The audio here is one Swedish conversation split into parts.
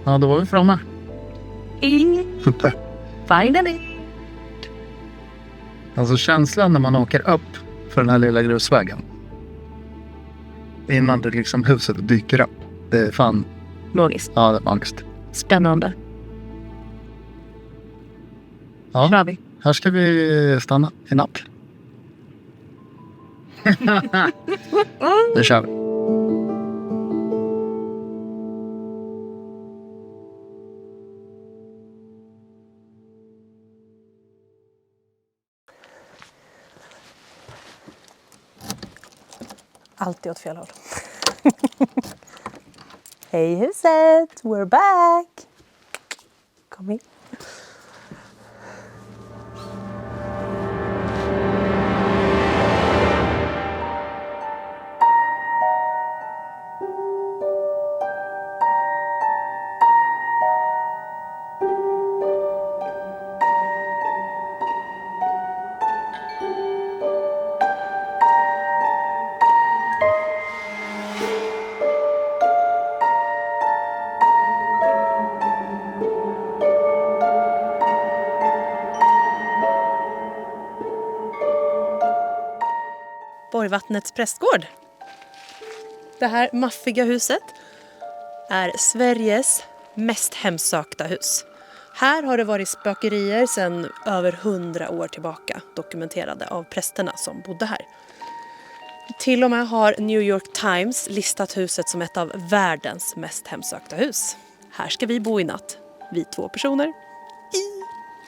Ja, då var vi framme. Finally. Alltså känslan när man åker upp för den här lilla grusvägen. Innan det liksom huset dyker upp. Det är fan... Logiskt. Ja, det är magiskt. Spännande. Ja, Kör vi. här ska vi stanna i natt. Det kör vi. Alltid åt fel håll. Hej huset! We're back! Kom in. Borgvattnets prästgård. Det här maffiga huset är Sveriges mest hemsökta hus. Här har det varit spökerier sedan över 100 år tillbaka, dokumenterade av prästerna som bodde här. Till och med har New York Times listat huset som ett av världens mest hemsökta hus. Här ska vi bo i natt, vi 2 personer.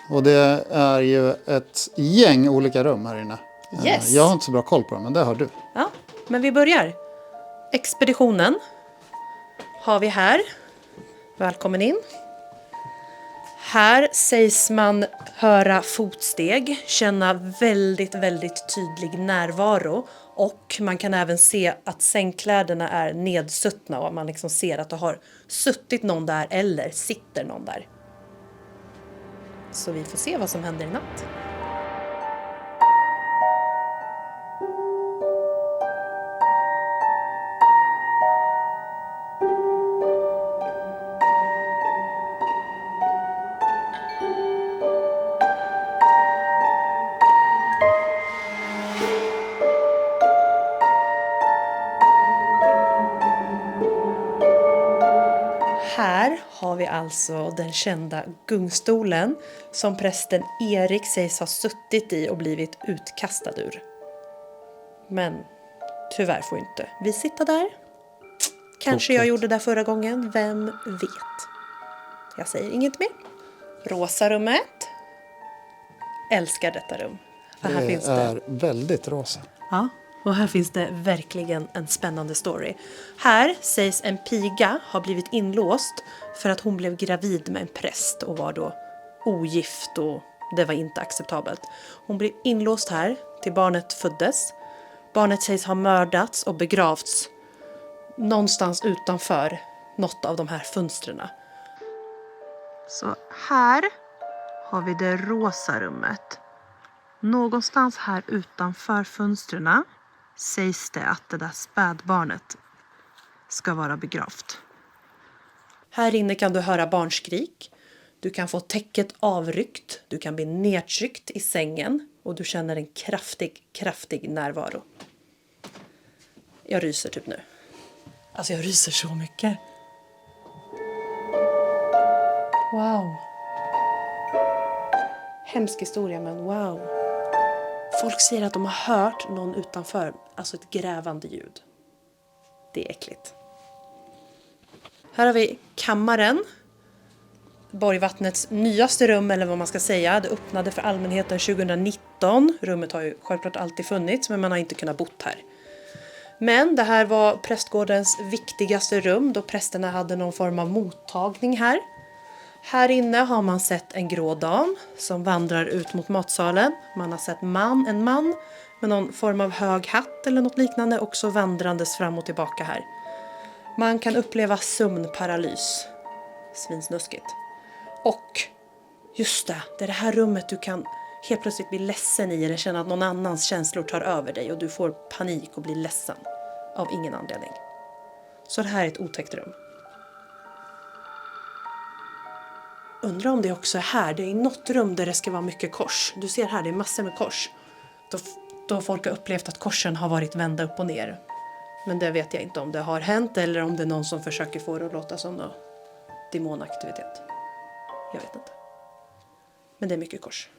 Och det är ju ett gäng olika rum här inne. Yes. Jag har inte så bra koll på dem, men det har du. Ja, men vi börjar. Expeditionen har vi här. Välkommen in. Här sägs man höra fotsteg, känna väldigt, väldigt tydlig närvaro. Och man kan även se att sängkläderna är nedsuttna och man liksom ser att det har suttit någon där eller sitter någon där. Så vi får se vad som händer i natt. Här har vi alltså den kända gungstolen som prästen Erik sägs ha suttit i och blivit utkastad ur. Men tyvärr får inte vi sitta där. Kanske jag gjorde det förra gången, vem vet. Jag säger inget mer. Rosa rummet. Älskar detta rum. För här finns det är väldigt rosa. Ja, och här finns det verkligen en spännande story. Här sägs en piga ha blivit inlåst för att hon blev gravid med en präst och var då ogift och det var inte acceptabelt. Hon blev inlåst här till barnet föddes. Barnet sägs ha mördats och begravts någonstans utanför något av de här fönstren. Så här har vi det rosa rummet. Någonstans här utanför fönstren sägs det att det där spädbarnet ska vara begravt. Här inne kan du höra barnskrik. Du kan få täcket avryckt. Du kan bli nedtryckt i sängen. Och du känner en kraftig närvaro. Jag ryser typ nu. Alltså jag ryser så mycket. Wow. Hemsk historia, men wow. Folk säger att de har hört någon utanför, alltså ett grävande ljud. Det är äckligt. Här har vi kammaren. Borgvattnets nyaste rum, eller vad man ska säga. Det öppnade för allmänheten 2019. Rummet har ju självklart alltid funnits, men man har inte kunnat bo här. Men det här var prästgårdens viktigaste rum, då prästerna hade någon form av mottagning här. Här inne har man sett en grå dam som vandrar ut mot matsalen. Man har sett en man med någon form av hög hatt eller något liknande också vandrandes fram och tillbaka här. Man kan uppleva sömnparalys. Svinsnuskigt. Och just det är det här rummet du kan helt plötsligt bli ledsen i eller känna att någon annans känslor tar över dig och du får panik och blir ledsen av ingen anledning. Så det här är ett otäckt rum. Undrar om det också är här. Det är något rum där det ska vara mycket kors. Du ser här, det är massor med kors. Då folk har upplevt att korsen har varit vända upp och ner. Men det vet jag inte om det har hänt eller om det är någon som försöker få det att låta som någon demonaktivitet. Jag vet inte. Men det är mycket kors.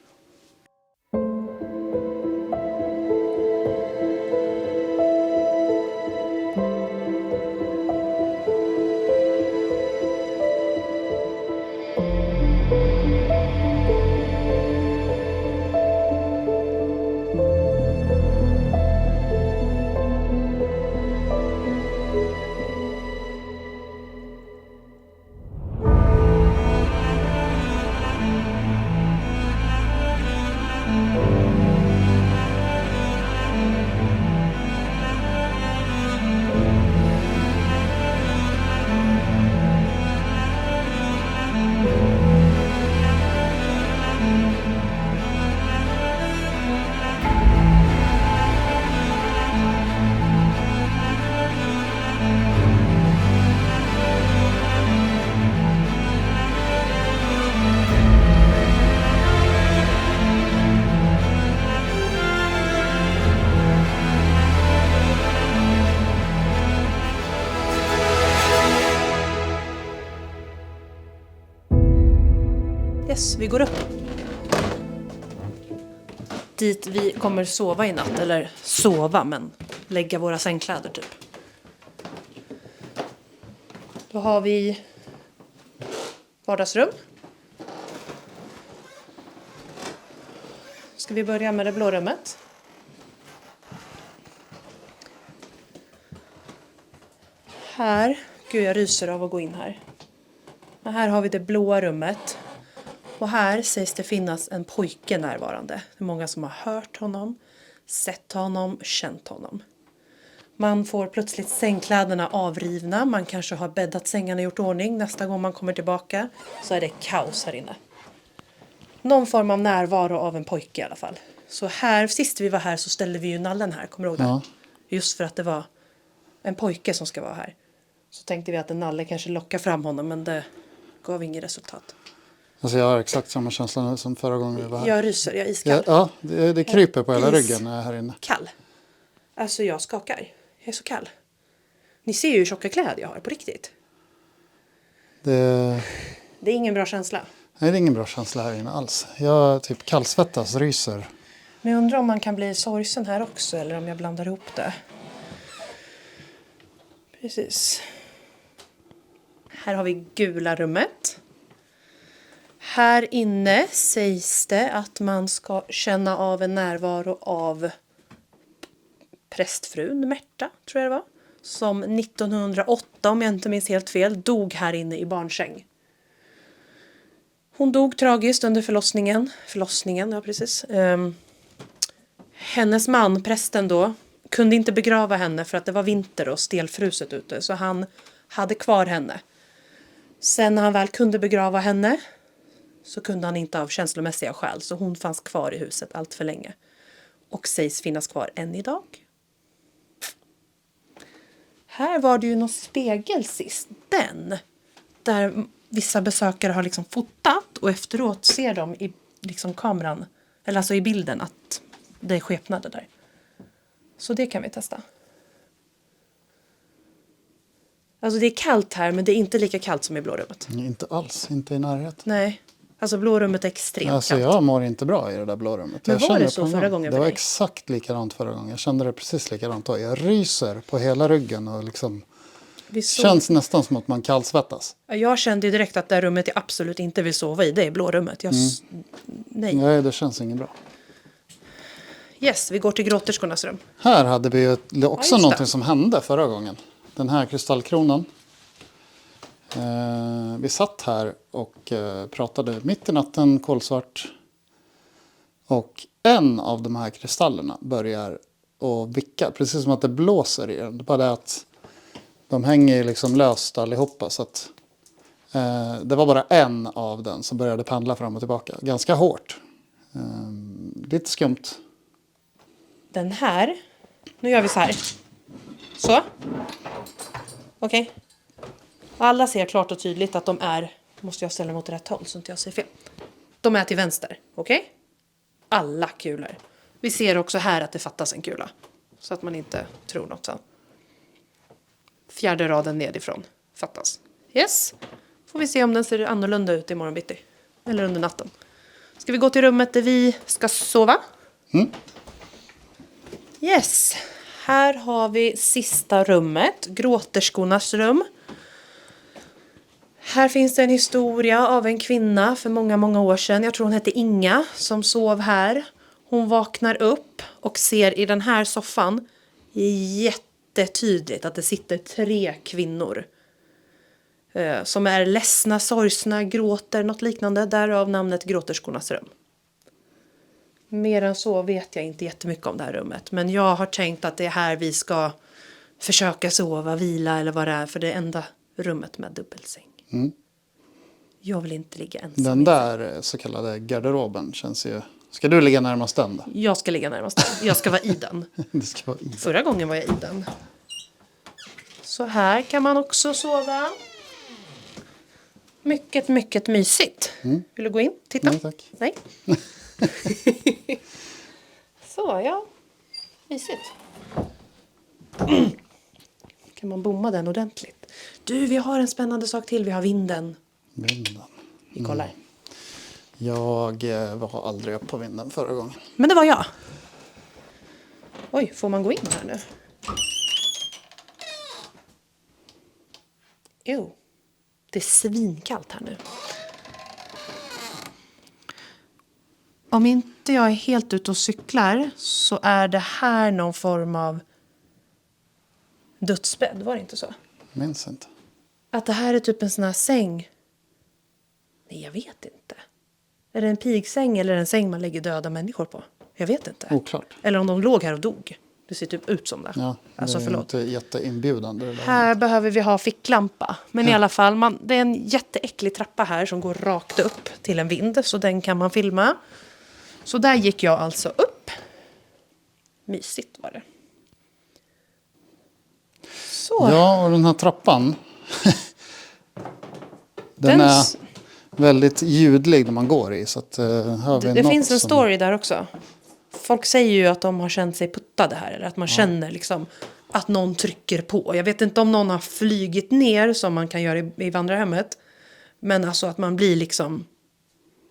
Yes, vi går upp. Dit vi kommer sova i natt. Eller sova, men lägga våra sängkläder typ. Då har vi vardagsrum. Ska vi börja med det blå rummet. Här, gud jag ryser av att gå in här. Men här har vi det blåa rummet. Och här sägs det finnas en pojke närvarande. Det är många som har hört honom, sett honom, känt honom. Man får plötsligt sängkläderna avrivna. Man kanske har bäddat sängarna och gjort ordning. Nästa gång man kommer tillbaka så är det kaos här inne. Någon form av närvaro av en pojke i alla fall. Så här, sist vi var här så ställde vi ju nallen här. Kommer du ihåg det? Ja. Just för att det var en pojke som ska vara här. Så tänkte vi att en nalle kanske lockar fram honom. Men det gav inget resultat. Alltså jag har exakt samma känsla nu som förra gången vi var här. Jag ryser, jag är iskall. Ja, det kryper på hela ryggen när jag är här inne. Kall. Alltså jag skakar. Jag är så kall. Ni ser ju hur tjocka kläder jag har på riktigt. Det är ingen bra känsla. Nej, det är ingen bra känsla här inne alls. Jag typ kallsvettas, ryser. Men jag undrar om man kan bli sorgsen här också. Eller om jag blandar ihop det. Precis. Här har vi gula rummet. Här inne sägs det att man ska känna av en närvaro av prästfrun Märta, tror jag det var. Som 1908, om jag inte minns helt fel, dog här inne i barnsäng. Hon dog tragiskt under förlossningen, ja precis. Hennes man, prästen då, kunde inte begrava henne för att det var vinter och stelfruset ute. Så han hade kvar henne. Sen när han väl kunde begrava henne så kunde han inte av känslomässiga skäl. Så hon fanns kvar i huset allt för länge. Och sägs finnas kvar än idag. Här var det ju någon spegel sist. Den. Där vissa besökare har liksom fotat. Och efteråt ser de i liksom kameran. Eller alltså i bilden att det är skepnader där. Så det kan vi testa. Alltså det är kallt här men det är inte lika kallt som i blårummet. Inte alls, inte i närheten. Nej, alltså blårummet är extremt alltså, kallt. jag mår inte bra i det där blårummet. Men jag var det så förra gången Det för var dig? exakt likadant förra gången. Jag kände det precis likadant då. Jag ryser på hela ryggen och liksom känns nästan som att man kallsvettas. Jag kände ju direkt att det rummet jag absolut inte vill sova i, det är blårummet. Nej, det känns inget bra. Yes, vi går till gråterskornas rum. Här hade vi ju också det. någonting som hände förra gången. Den här kristallkronan. Vi satt här och pratade mitt i natten, kolsvart. Och en av de här kristallerna börjar att vicka. Precis som att det blåser i den. Det är bara det att de hänger liksom löst allihopa. Så att, det var bara en av den som började pendla fram och tillbaka. Ganska hårt. Lite skumt. Den här, nu gör vi så här. Så. Okej. Alla ser klart och tydligt att de är Då måste jag ställa mig åt rätt håll så inte jag säger fel. De är till vänster, okej? Alla kulor. Vi ser också här att det fattas en kula. Så att man inte tror något sen. 4:e raden nedifrån fattas. Yes. Får vi se om den ser annorlunda ut imorgon bitti. Eller under natten. Ska vi gå till rummet där vi ska sova? Yes. Här har vi sista rummet. Gråterskornas rum. Här finns det en historia av en kvinna för många, många år sedan. Jag tror hon hette Inga som sov här. Hon vaknar upp och ser i den här soffan jättetydligt att det sitter 3 kvinnor. Som är ledsna, sorgsna, gråter, något liknande. Därav namnet Gråterskornas rum. Mer än så vet jag inte jättemycket om det här rummet. Men jag har tänkt att det är här vi ska försöka sova, vila eller vad det är. För det är enda rummet med dubbelsäng. Jag vill inte ligga ensam. Den där så kallade garderoben känns ju... Ska du ligga närmast den då? Jag ska ligga närmast den. Jag ska vara i den. Det ska vara i. Förra gången var jag i den. Så här kan man också sova. Mycket, mycket mysigt. Vill du gå in? Titta. Nej, tack. Nej. Så, ja. Mysigt. Kan man bomma den ordentligt. Du, vi har en spännande sak till. Vi har vinden. Vinden. Vi kollar. Jag var aldrig upp på vinden förra gången. Men det var jag. Oj, får man gå in här nu? Jo. Det är svinkallt här nu. Om inte jag är helt ute och cyklar så är det här någon form av dödsbädd, var det inte så? Minns inte. Att det här är typ en sån här säng. Nej, jag vet inte. Är det en pigsäng eller en säng man lägger döda människor på? Jag vet inte. Oklart. Eller om de låg här och dog. Det ser typ ut som det. Ja, Alltså det är förlåt. inte jätteinbjudande. Det där. Här behöver vi ha ficklampa. Men i alla fall, det är en jätteäcklig trappa här som går rakt upp till en vind. Så den kan man filma. Så där gick jag alltså upp. Mysigt var det. Så. Ja, och den här trappan. den Den är väldigt ljudlig när man går i. Så att, hör vi Det något finns en som- story där också. Folk säger ju att de har känt sig puttade här. Eller att man känner liksom att någon trycker på. Jag vet inte om någon har flygit ner som man kan göra i vandrarhemmet. Men alltså att man blir liksom...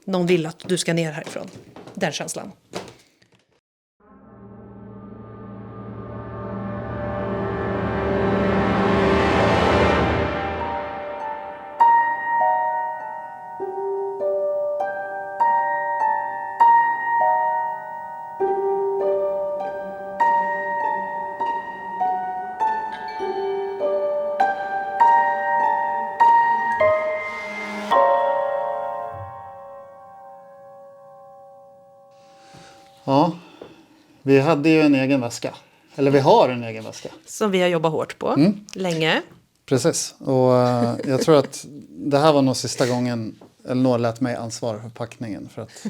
Någon vill att du ska ner härifrån. Den känslan. Ja, vi hade ju en egen väska. Eller vi har en egen väska. Som vi har jobbat hårt på. Länge. Precis. Och jag tror att det här var nog sista gången Elinor lät mig ansvara för packningen. För att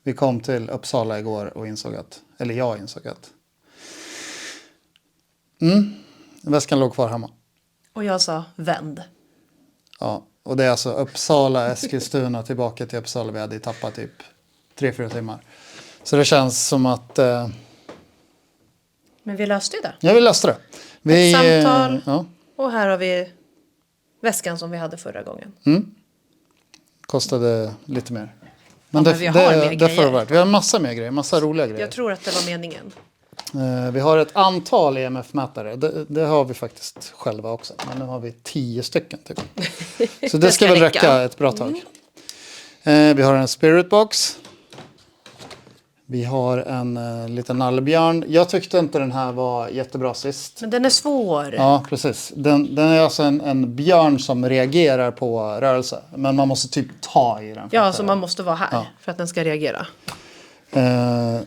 vi kom till Uppsala igår och insåg att... Eller jag insåg att... Väskan låg kvar hemma. Och jag sa vänd. Ja, och det är alltså Uppsala, Eskilstuna tillbaka till Uppsala. Vi hade tappat typ 3-4 timmar. Så det känns som att... Men vi löste ju det. jag vill lösa det. Vi, Ett samtal. Ja, Och här har vi väskan som vi hade förra gången. kostade lite mer. Men vi har mer det får det grejer. vara. Vi har massa mer grejer. Massa roliga grejer. Jag tror att det var meningen. Vi har ett antal EMF-mätare. Det har vi faktiskt själva också. Men nu har vi 10 stycken typ. Så det ska väl räcka ett bra tag. Vi har en spirit box. Vi har en liten nallebjörn. Jag tyckte inte den här var jättebra sist. Men den är svår. Ja, precis. Den är alltså en björn som reagerar på rörelse. Men man måste typ ta i den. för Ja, att- så man måste vara här för att den ska reagera.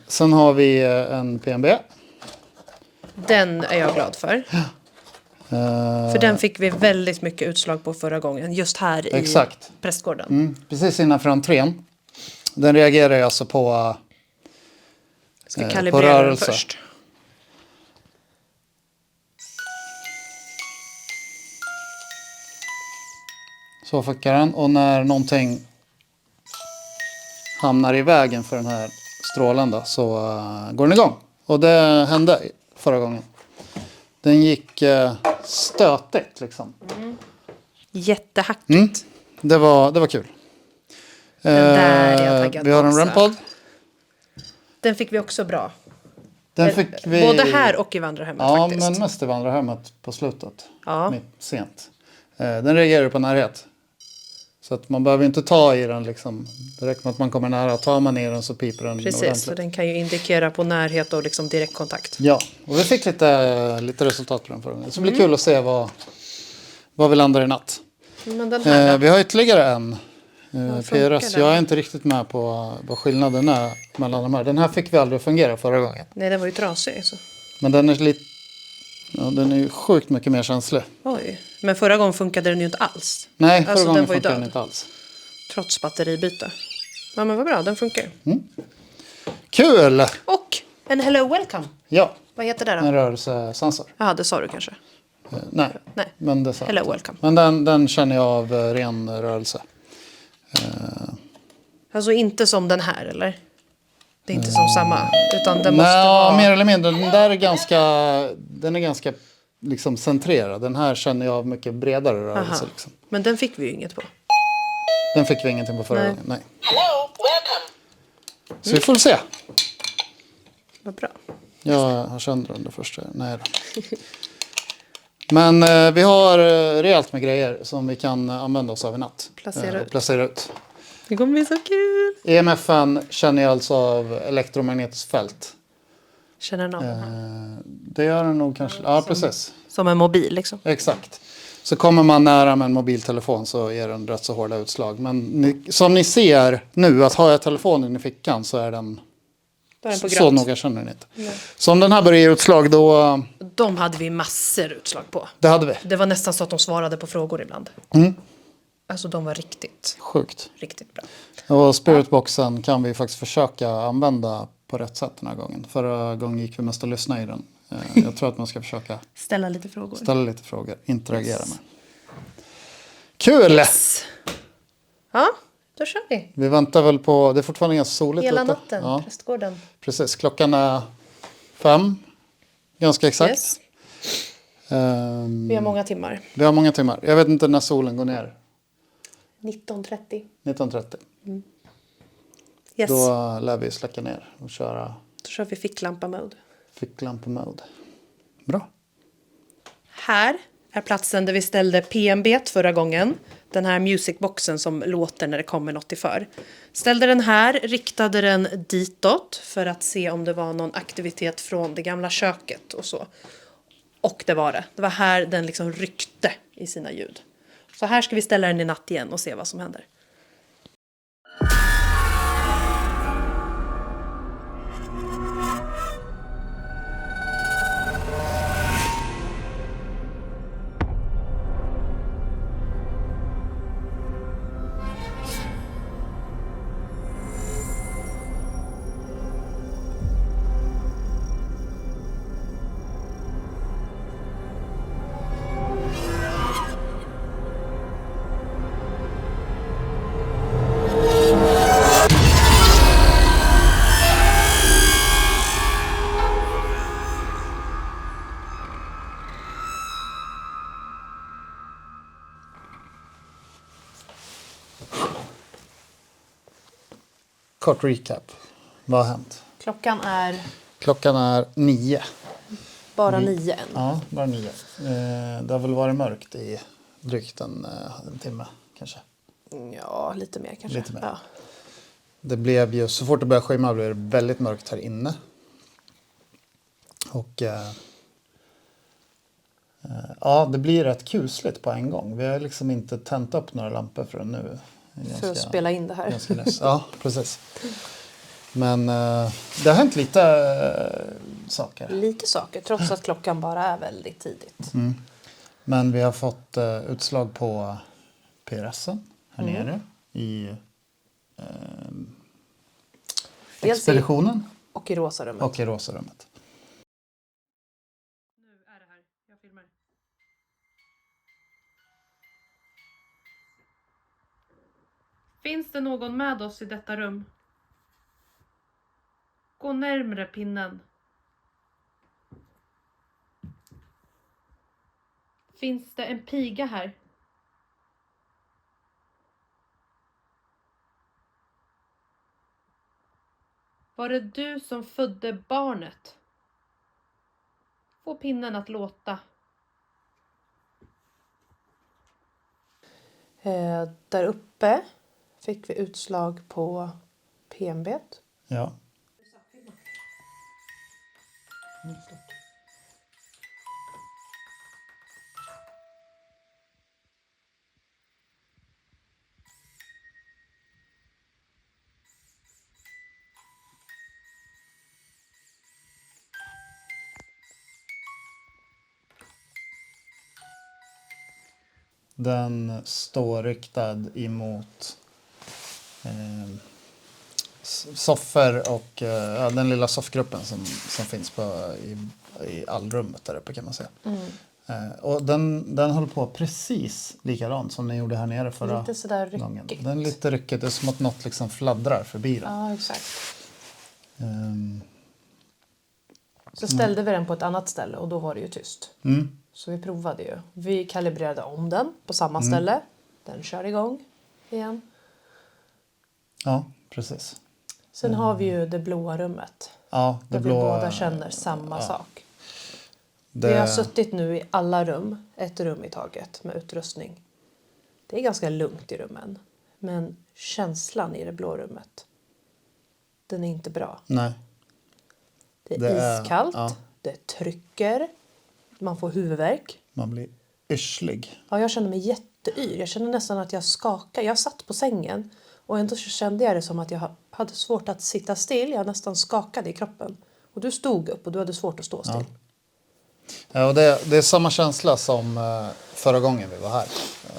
Sen har vi en PNB. Den är jag glad för. För den fick vi väldigt mycket utslag på förra gången. Just här i Exakt. prästgården. Precis innanför entrén. Den reagerar ju alltså på... Ska på kalibrera den rörelse. först. Så funkar den. Och när någonting hamnar i vägen för den här strålen då, så går den igång. Och det hände förra gången. Den gick stötigt liksom. Jättehackigt. Det var kul. Den där är jag taggad vi har på en också. REM-podd. Den fick vi också bra. Den fick vi... Både här och i vandrarhemmet faktiskt. Ja, men mest i vandrarhemmet på slutet. Ja. Sent. Den reagerar på närhet. Så att man behöver inte ta i den liksom. Det räcker med att man kommer nära. Tar man i den så piper den Precis, ordentligt. så den kan ju indikera på närhet och liksom direktkontakt. Ja, och vi fick lite resultat på den förra gången. Så det blir kul att se vad vi landar i natt. Men den här Vi har ytterligare en funkar PRS. den? Jag är inte riktigt med på vad skillnaden är mellan de här. Den här fick vi aldrig fungera förra gången. Nej, den var ju trasig. Så. Men den är lite... Ja, den är ju sjukt mycket mer känslig. Oj, men förra gången funkade den ju inte alls. Nej, förra Alltså, gången den var ju funkar den död. inte alls. Trots batteribyte. Ja, men vad bra, den funkar. Kul! Och en hello welcome. Ja, Vad heter det då? en rörelsesensor. Ja, det sa du kanske. Nej, Nej. men det sa jag Hello inte. welcome. Men den känner jag av ren rörelse. Alltså inte som den här, eller? Det är inte som samma, utan den måste Nej, vara... mer eller mindre. Den där är ganska liksom centrerad. Den här känner jag av mycket bredare rörelse. Aha. Liksom. Men den fick vi ju inget på. Den fick vi ingenting på förra Nej. gången. Nej. Hello, welcome. Så vi får se. Vad bra. Jag har sönder den första. Nej då. Men vi har rejält med grejer som vi kan använda oss av i natt. Placera ut. ut. Det kommer bli så kul. EMFen känner jag alltså av elektromagnetiskt fält. Känner den av den här? Det gör den nog kanske. Ja, precis. Som en mobil liksom. Exakt. Så kommer man nära med en mobiltelefon så ger den rätt så hårda utslag. Men som ni ser nu, att har jag telefonen i fickan så är den Då är den på så grönt. noga känner ni inte. Så om den här börjar ge utslag då, De hade vi massor utslag på. det hade vi. Det var nästan så att de svarade på frågor ibland. Alltså de var riktigt, Sjukt. riktigt bra. Och spiritboxen kan vi faktiskt försöka använda på rätt sätt den här gången. Förra gången gick vi mest att lyssna i den. Jag tror att man ska försöka Ställa lite frågor. ställa lite frågor, interagera med. Kul! Ja, då kör vi. Vi väntar väl på, det är fortfarande ganska soligt Hela ute. natten, Ja, prästgården. precis. Klockan är 5, ganska exakt. Yes. Ehm, Vi har många timmar. vi har många timmar. Jag vet inte när solen går ner. 19.30. 19.30. Yes. Då lär vi släcka ner och köra Då kör vi ficklampa-mode. ficklampa-mode. Bra. Här är platsen där vi ställde PMB förra gången. Den här musicboxen som låter när det kommer något i för. Ställde den här, riktade den ditåt för att se om det var någon aktivitet från det gamla köket och så. Och det var det. Det var här den liksom ryckte i sina ljud. Så här ska vi ställa den i natt igen och se vad som händer. Kort recap. Vad har hänt? Klockan är Klockan är 9. bara 9 än. Ja, bara 9. Det har väl varit mörkt i drygt en timme kanske. Ja, lite mer kanske. Lite mer. Ja. Det blev ju, så fort det började skymma blev det väldigt mörkt här inne. Och ja, det blir rätt kusligt på en gång. Vi har liksom inte tänt upp några lampor förrän nu. För att spela in det här. Ganska less. Ja, precis. Men det har hänt lite saker. Lite saker, trots att klockan bara är väldigt tidigt. Men vi har fått utslag på PRSen här nere i Dels expeditionen och i rosa rummet. och i rosa rummet. Nu är det här. Jag filmar. Finns det någon med oss i detta rum? Gå närmre pinnen. Finns det en piga här? Var det du som födde barnet? Få pinnen att låta. Där uppe fick vi utslag på PMB. Ja. Den står riktad emot soffor och den lilla soffgruppen som finns i allrummet där uppe kan man säga. Och den håller på precis likadant som den gjorde här nere förra Lite sådär ryckigt. gången. Den är lite ryckigt, det är som att något liksom fladdrar förbi den. Ja, exakt. Ehm, Så ställde vi den på ett annat ställe och då var det ju tyst. mm. Så vi provade ju. Vi kalibrerade om den på samma ställe. Den kör igång igen. Ja, precis. Sen har vi ju det blåa rummet. Ja, det Där blå, vi båda känner samma sak. det, Vi har suttit nu i alla rum, ett rum i taget med utrustning. Det är ganska lugnt i rummen. Men känslan i det blå rummet, den är inte bra. Nej. Det är Det är- iskallt, ja. det trycker, man får huvudvärk. Man blir yrslig. Ja, jag kände mig jätteyr. Jag kände nästan att jag skakade. Jag satt på sängen och ändå så kände jag det som att jag hade svårt att sitta still. Jag nästan skakade i kroppen. Och du stod upp och du hade svårt att stå still. Ja, och det är samma känsla som förra gången vi var här.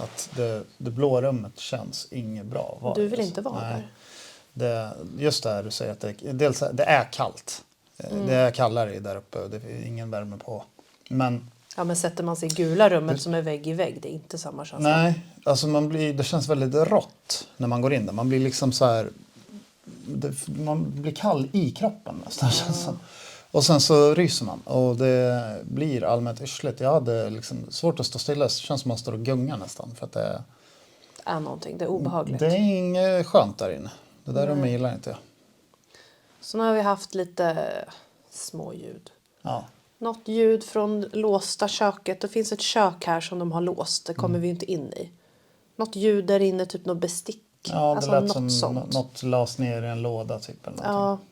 Att det blå rummet känns inget bra. att vara Du i, vill alltså. inte vara Nej. där. Just det här du säger att det är kallt. Det är kallare där uppe och det är ingen värme på. Men Ja, men sätter man sig i gula rummet som är vägg i vägg, det är inte samma känsla. nej, alltså det känns väldigt rått när man går in där. Man blir liksom så här, man blir kall i kroppen nästan. Känns som. Och sen så ryser man och det blir allmänt yrsligt. Jag hade liksom svårt att stå stilla. Det känns som man står och gungar nästan. För att Det är någonting, det är obehagligt. det är inget skönt där inne. Det där rummet gillar inte jag. Så nu har vi haft lite små ljud. Ja. Något ljud från låsta köket. Det finns ett kök här som de har låst. Det kommer vi inte in i. Något ljud där inne, typ något bestick. Ja, det alltså lät något som sånt. något las ner i en låda typ. Eller någonting.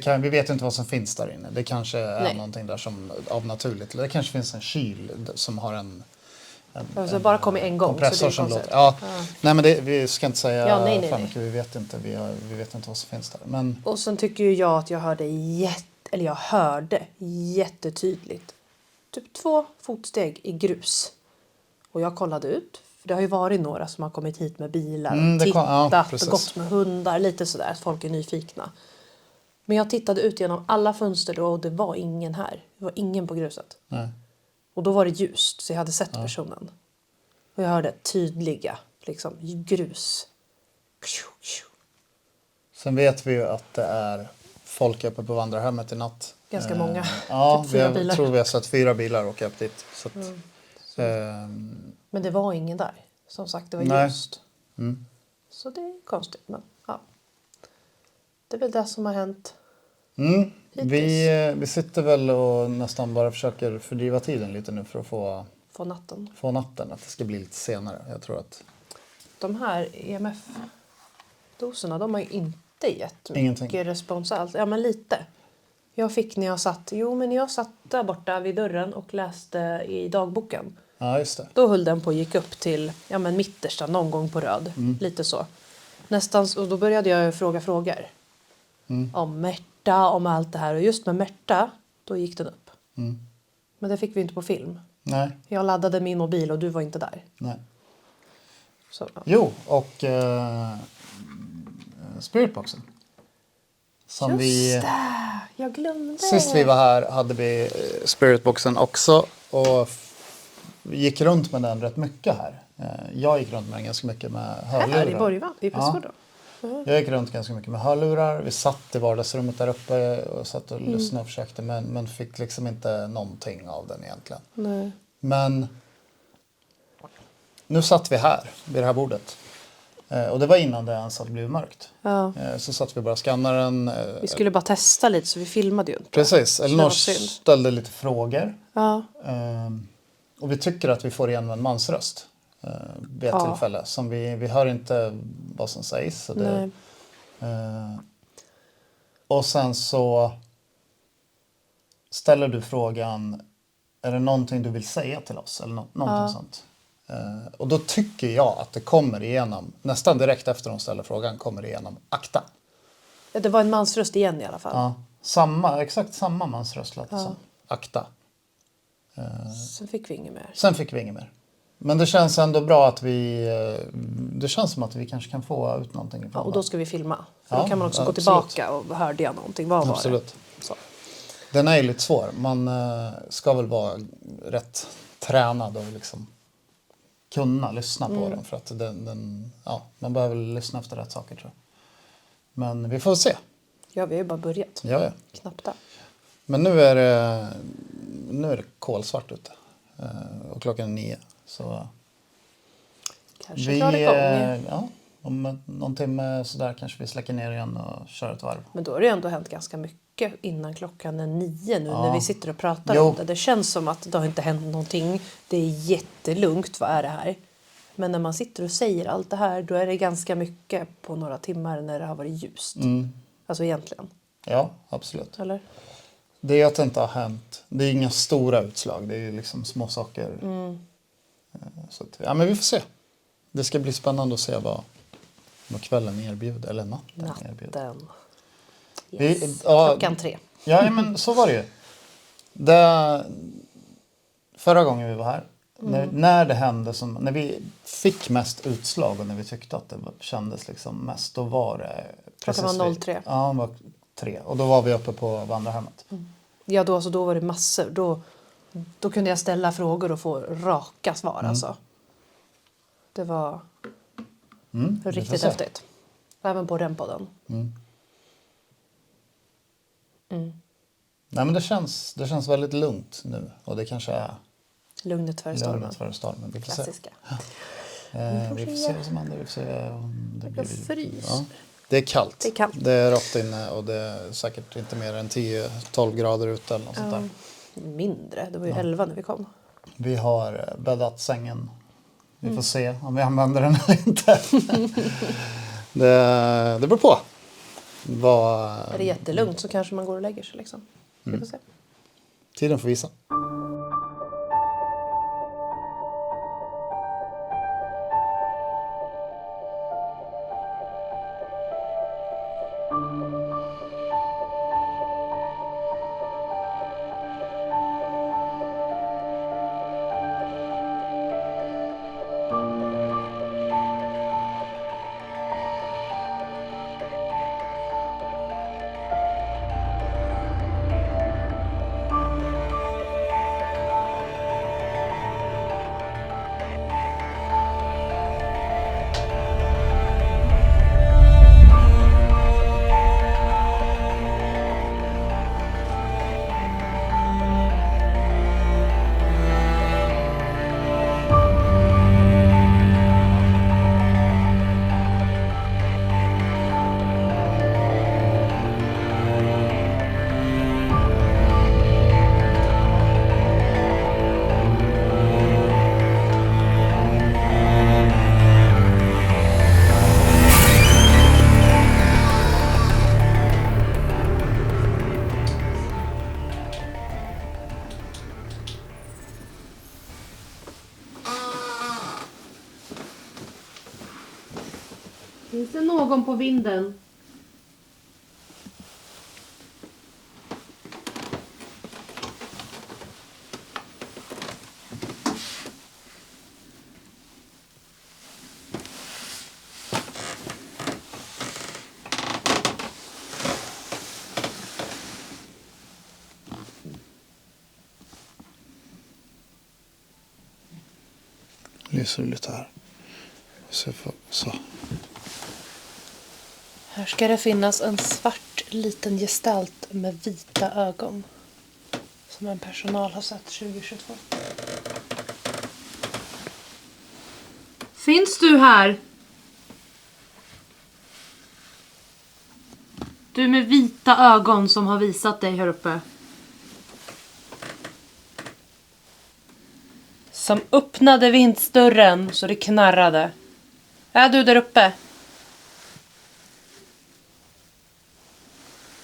Ja, Vi vet inte vad som finns där inne. Det kanske är Nej. någonting där som av naturligt. Det kanske finns en kyl som har en alltså bara kommit en gång. kompressor så det är som konstigt. låter. Ja. Nej men vi ska inte säga Ja, nej. för mycket. Vi vet inte. Vi vet inte vad som finns där. Men Och sen tycker ju jag att jag hörde jättetydligt. Typ 2 fotsteg i grus. Och jag kollade ut. För det har ju varit några som har kommit hit med bilar. Tittat och gått med hundar. Lite sådär att folk är nyfikna. Men jag tittade ut genom alla fönster då och det var ingen här. Det var ingen på gruset. nej. Och då var det ljust så jag hade sett personen. Och jag hörde tydliga liksom grus. Sen vet vi ju att det är folk uppe på vandrarhemmet i natt. Ganska många. Ja, Typ 4 vi bilar. tror vi har sett 4 bilar åka upp dit. Så att, Men det var ingen där. Som sagt, det var Nej. ljust. Så det är konstigt. Men ja. Det är väl det som har hänt. vi sitter väl och nästan bara försöker fördriva tiden lite nu för att På natten. få natten. Att det ska bli lite senare. Jag tror att De här EMF-doserna, de har ju inte gett Ingenting. mycket respons alls. Ja, men lite. Jag fick när jag satt där borta vid dörren och läste i dagboken. ja, just det. Då höll den på och gick upp till mittersta någon gång på röd. Lite så. Nästan, och då började jag fråga frågor. Om Märta, om allt det här. Och just med Märta, då gick den upp. Men det fick vi inte på film. Nej, Jag laddade min mobil och du var inte där. nej. Så, ja. Jo, och Spiritboxen. Som Just vi... det! Jag glömde. Sist vi var här hade vi Spiritboxen också. Och gick runt med den rätt mycket här. Jag gick runt med den ganska mycket med hörlurar. Här i Borgva, i Påskgården. Jag gick runt ganska mycket med hörlurar. Vi satt i vardagsrummet där uppe och satt och lyssnade och försökte. Men fick liksom inte någonting av den egentligen. Nej. Men nu satt vi här vid det här bordet. Och det var innan det ens hade blivit mörkt. Ja. Så satt vi bara och skannade den. Vi skulle bara testa lite så vi filmade ju inte. Precis, det var Elinor synd. ställde lite frågor. Ja. Och vi tycker att vi får igen en mansröst vid ett tillfälle. Som vi hör inte vad som sägs. Så det, och sen så ställer du frågan, är det någonting du vill säga till oss? Eller någonting sånt. Och då tycker jag att det kommer igenom, nästan direkt efter de ställer frågan, kommer det igenom akta. Ja, det var en mansröst igen i alla fall. Ja, exakt samma mansröst lät som akta. Sen fick vi inget mer. Sen fick vi inget mer. Men det känns ändå bra att det känns som att vi kanske kan få ut någonting ifrån Ja, och då ska vi filma. För Ja, då kan man också gå absolut. tillbaka och hörde jag någonting. Vad var Absolut. det? Så. Den är ju lite svår. Man ska väl vara rätt tränad och liksom kunna lyssna på den. För att man behöver lyssna efter rätt saker, tror jag. Men vi får se. Ja, vi har ju bara börjat. Ja. Knappt där. Men nu är det kolsvart ute. Och klockan är 9. Så Kanske drar det igång. ja, om någon timme sådär kanske vi släcker ner igen och kör ett varv. Men då har det ju ändå hänt ganska mycket innan klockan är 9 nu när vi sitter och pratar Jo. om det. Det känns som att det har inte hänt någonting. Det är jättelugnt, vad är det här? Men när man sitter och säger allt det här, då är det ganska mycket på några timmar när det har varit ljust. Alltså egentligen, Ja, absolut. eller? Det är att det inte har hänt. Det är inga stora utslag. Det är liksom små saker. Så att, ja, men vi får se. Det ska bli spännande att se vad kvällen erbjuder. Eller natten erbjuder. Natten. Yes. Ja, Klockan 3. Ja, men så var det ju. Förra gången vi var här. När det hände, när vi fick mest utslag och när vi tyckte att det kändes liksom mest. Då var det... Klockan var 03. Ja, det var 3. Och då var vi uppe på vandrarhemmet. Ja, då var det massor. Då kunde jag ställa frågor och få raka svar. Alltså. Det var riktigt se. häftigt. Även på den podden. Nej, men det känns väldigt lugnt nu. Och det kanske är Lugnet före stormen. lugnet före stormen. Vi får Klassiska. se. Vi får se vad som händer. Vi får se om det blir... Jag fryser. Ja. Det är kallt. Det är kallt. Det är rått inne och det är säkert inte mer än 10-12 grader ute eller något sånt där. Mindre. Det var ju 11 när vi kom. Vi har bäddat sängen. Vi får se om vi använder den eller inte. det beror på. Är det jättelugnt så kanske man går och lägger sig. Liksom. Vi får se. Tiden får visa. Finns det någon på vinden? ser det lite här. Så. Här ska det finnas en svart liten gestalt med vita ögon. Som en personal har sett 2022. Finns du här? Du med vita ögon som har visat dig här uppe. Som öppnade vindsdörren så det knarrade. Är du där uppe?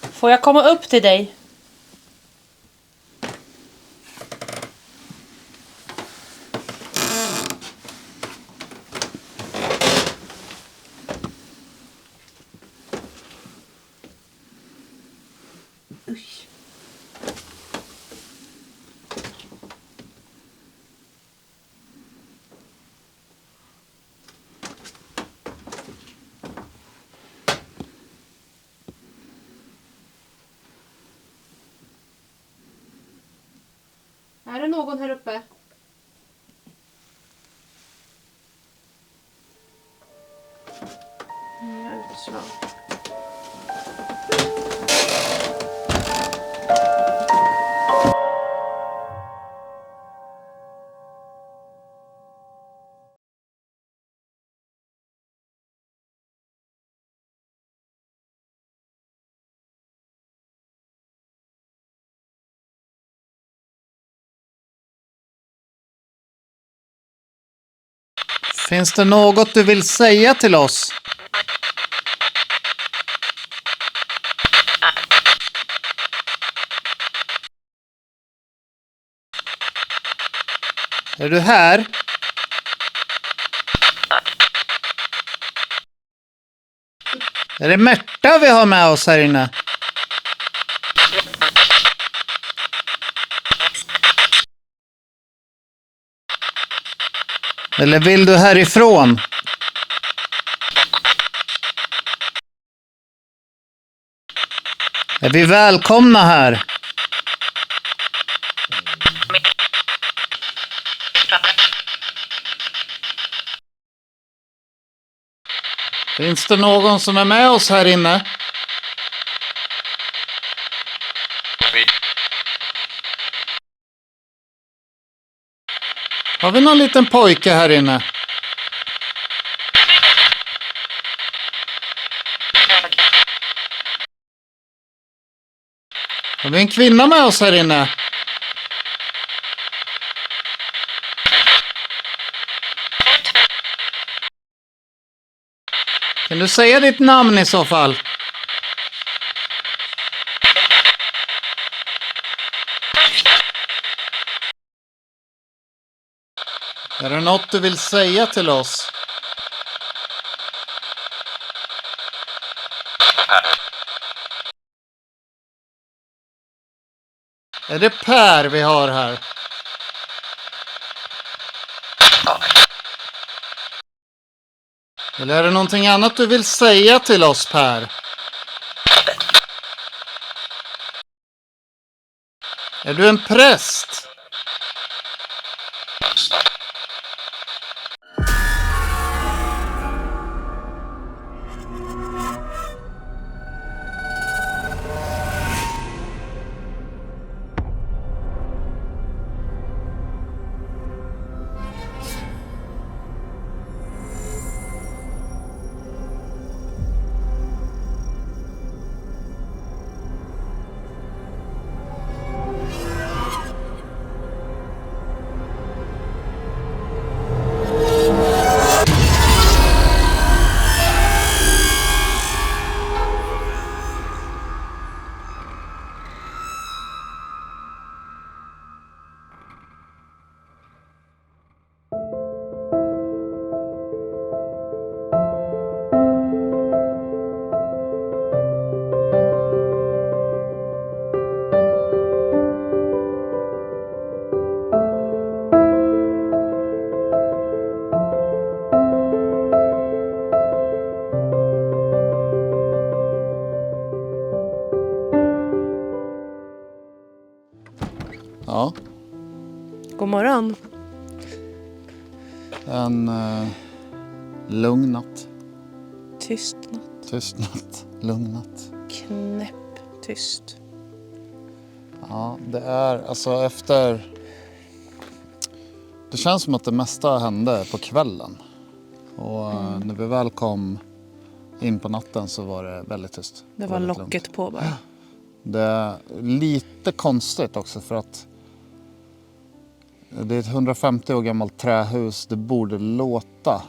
Får jag komma upp till dig? Usch. Är det någon här uppe? Utslag. Finns det något du vill säga till oss? Är du här? Är det Märta vi har med oss här inne? Eller vill du härifrån? Är vi välkomna här? Finns det någon som är med oss här inne? Har vi någon liten pojke här inne? Har vi en kvinna med oss här inne? Kan du säga ditt namn i så fall? Är det något du vill säga till oss? Är det Per vi har här? Eller är det någonting annat du vill säga till oss, Per? Är du en präst? God morgon. En lugn natt. Tyst natt. Tyst natt. Lugn natt. Knäpptyst. Ja, det är alltså efter... Det känns som att det mesta hände på kvällen. Och när vi väl kom in på natten så var det väldigt tyst. Det var väldigt locket lugnt. på bara. Det är lite konstigt också för att det är ett 150 år gammalt trähus. Det borde låta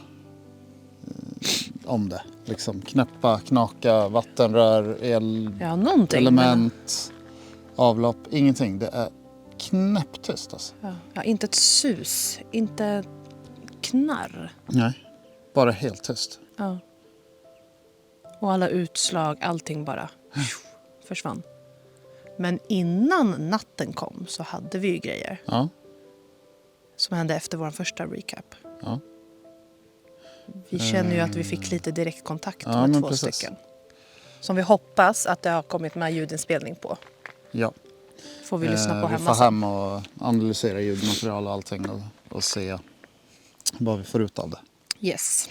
om det. Liksom knäppa, knaka, vattenrör, Ja, någonting. element, avlopp, ingenting. Det är knäpptyst alltså. Ja, inte ett sus. Inte knarr. Nej, bara helt tyst. Ja. Och alla utslag, allting bara försvann. Men innan natten kom så hade vi ju grejer. Ja, Som hände efter vår första recap. ja. Vi känner ju att vi fick lite direktkontakt Ja, med men 2 precis. stycken. Som vi hoppas att det har kommit med ljudinspelning på. Ja. Får vi lyssna på Vi hemma får hem och analysera ljudmaterial och allting och se vad vi får ut av det. Yes.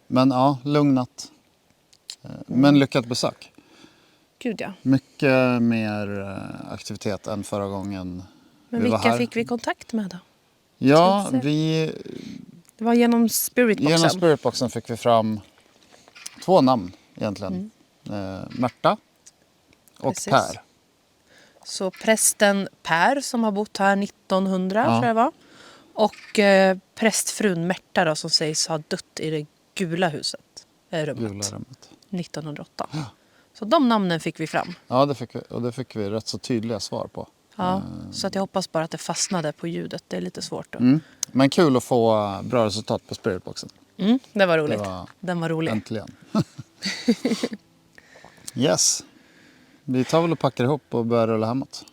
Men ja, lugnat. Men lyckat besök. Gud ja. Mycket mer aktivitet än förra gången Men vi var vilka här. fick vi kontakt med då? Ja, Ska vi se. vi, Det var genom Spiritboxen. genom Spiritboxen fick vi fram 2 namn egentligen. Märta och Precis. Per. Så prästen Per som har bott här 1900 Ja. tror jag var. Och prästfrun Märta då, som sägs ha dött i det gula huset. Rummet. Gula rummet. 1908. Så de namnen fick vi fram. Ja, det fick vi rätt så tydliga svar på. Ja, så att jag hoppas bara att det fastnade på ljudet. Det är lite svårt då. Men kul att få bra resultat på Spiritboxen. Det var roligt. Det var Den var rolig. Äntligen. Yes. Vi tar väl och packar ihop och börjar rulla hemåt.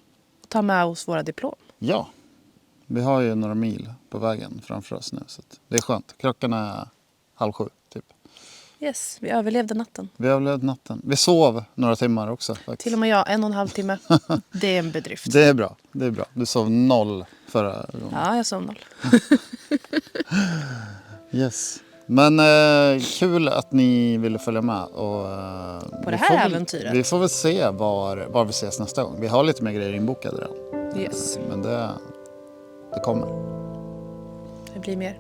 Ta med oss våra diplom. Ja. Vi har ju några mil på vägen framför oss nu. Så att det är skönt. Klockan är 6:30 typ. Yes, vi överlevde natten. Vi överlevde natten. Vi sov några timmar också. Faktiskt. Till och med jag, 1,5 timme. Det är en bedrift. Det är bra. Det är bra. Du sov 0 förra gången. Ja, jag sov 0. Yes. Men kul att ni ville följa med. Och, På det vi här får väl- äventyret. Vi får väl se var vi ses nästa gång. Vi har lite mer grejer inbokade redan. Yes, Men det kommer. det blir mer.